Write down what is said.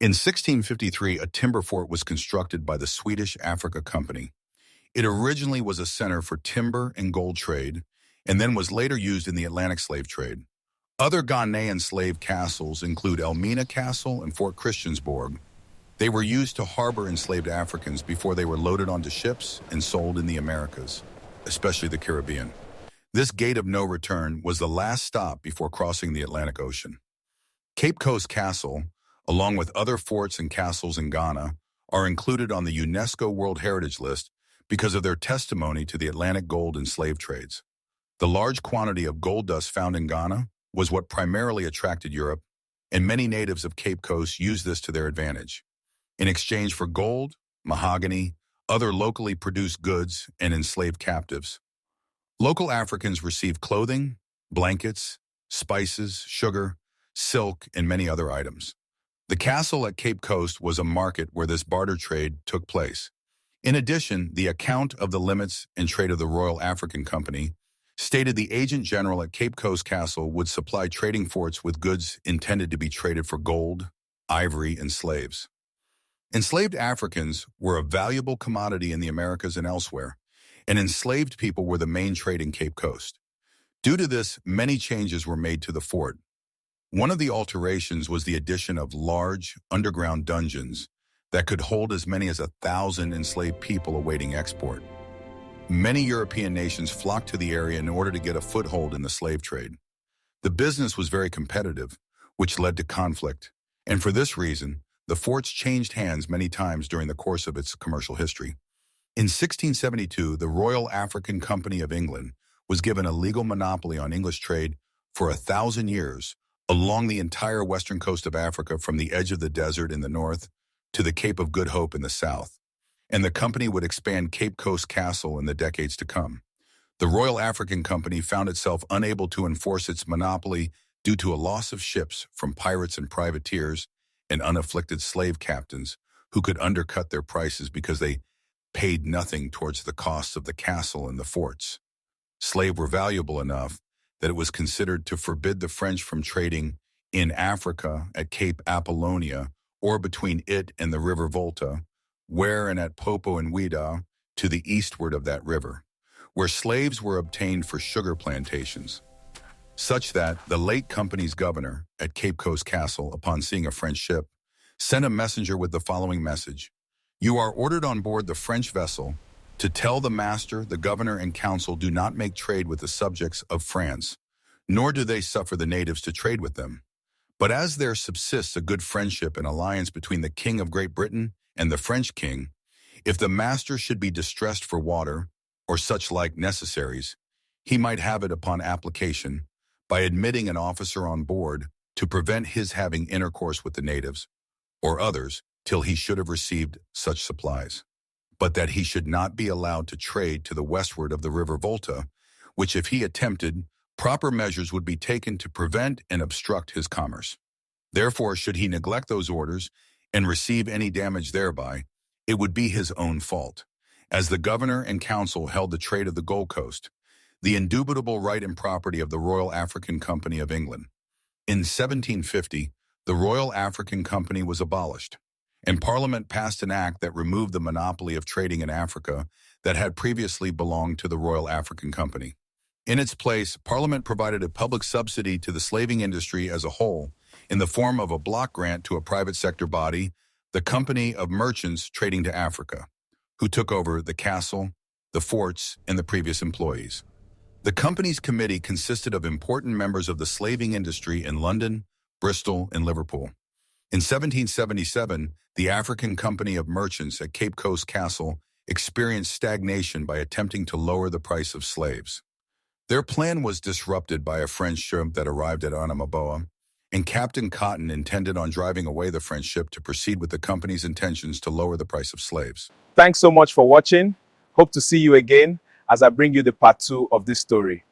In 1653, a timber fort was constructed by the Swedish Africa Company. It originally was a center for timber and gold trade, and then was later used in the Atlantic slave trade. Other Ghanaian slave castles include Elmina Castle and Fort Christiansborg. They were used to harbor enslaved Africans before they were loaded onto ships and sold in the Americas, especially the Caribbean. This gate of no return was the last stop before crossing the Atlantic Ocean. Cape Coast Castle, along with other forts and castles in Ghana, are included on the UNESCO World Heritage List because of their testimony to the Atlantic gold and slave trades. The large quantity of gold dust found in Ghana was what primarily attracted Europe, and many natives of Cape Coast used this to their advantage. In exchange for gold, mahogany, other locally produced goods, and enslaved captives, local Africans received clothing, blankets, spices, sugar, silk, and many other items. The castle at Cape Coast was a market where this barter trade took place. In addition, the account of the limits and trade of the Royal African Company stated the agent general at Cape Coast Castle would supply trading forts with goods intended to be traded for gold, ivory, and slaves. Enslaved Africans were a valuable commodity in the Americas and elsewhere, and enslaved people were the main trade in Cape Coast. Due to this, many changes were made to the fort. One of the alterations was the addition of large, underground dungeons that could hold as many as 1,000 enslaved people awaiting export. Many European nations flocked to the area in order to get a foothold in the slave trade. The business was very competitive, which led to conflict, and for this reason, the forts changed hands many times during the course of its commercial history. In 1672, the Royal African Company of England was given a legal monopoly on English trade for 1,000 years, along the entire western coast of Africa from the edge of the desert in the north to the Cape of Good Hope in the south, and the company would expand Cape Coast Castle in the decades to come. The Royal African Company found itself unable to enforce its monopoly due to a loss of ships from pirates and privateers and unafflicted slave captains who could undercut their prices because they paid nothing towards the costs of the castle and the forts. Slaves were valuable enough that it was considered to forbid the French from trading in Africa at Cape Apollonia or between it and the River Volta, where and at Popo and Ouidah to the eastward of that river, where slaves were obtained for sugar plantations, such that the late company's governor at Cape Coast Castle, upon seeing a French ship, sent a messenger with the following message: "You are ordered on board the French vessel to tell the master, the governor, and council do not make trade with the subjects of France, nor do they suffer the natives to trade with them. But as there subsists a good friendship and alliance between the King of Great Britain and the French king, if the master should be distressed for water, or such like necessaries, he might have it upon application, by admitting an officer on board, to prevent his having intercourse with the natives, or others, till he should have received such supplies. But that he should not be allowed to trade to the westward of the River Volta, which if he attempted, proper measures would be taken to prevent and obstruct his commerce. Therefore, should he neglect those orders and receive any damage thereby, it would be his own fault, as the governor and council held the trade of the Gold Coast, the indubitable right and property of the Royal African Company of England. In 1750, the Royal African Company was abolished, and Parliament passed an act that removed the monopoly of trading in Africa that had previously belonged to the Royal African Company. In its place, Parliament provided a public subsidy to the slaving industry as a whole in the form of a block grant to a private sector body, the Company of Merchants Trading to Africa, who took over the castle, the forts, and the previous employees. The company's committee consisted of important members of the slaving industry in London, Bristol, and Liverpool. In 1777, the African Company of Merchants at Cape Coast Castle experienced stagnation by attempting to lower the price of slaves. Their plan was disrupted by a French ship that arrived at Anamaboa, and Captain Cotton intended on driving away the French ship to proceed with the company's intentions to lower the price of slaves. Thanks so much for watching. Hope to see you again as I bring you the part 2 of this story.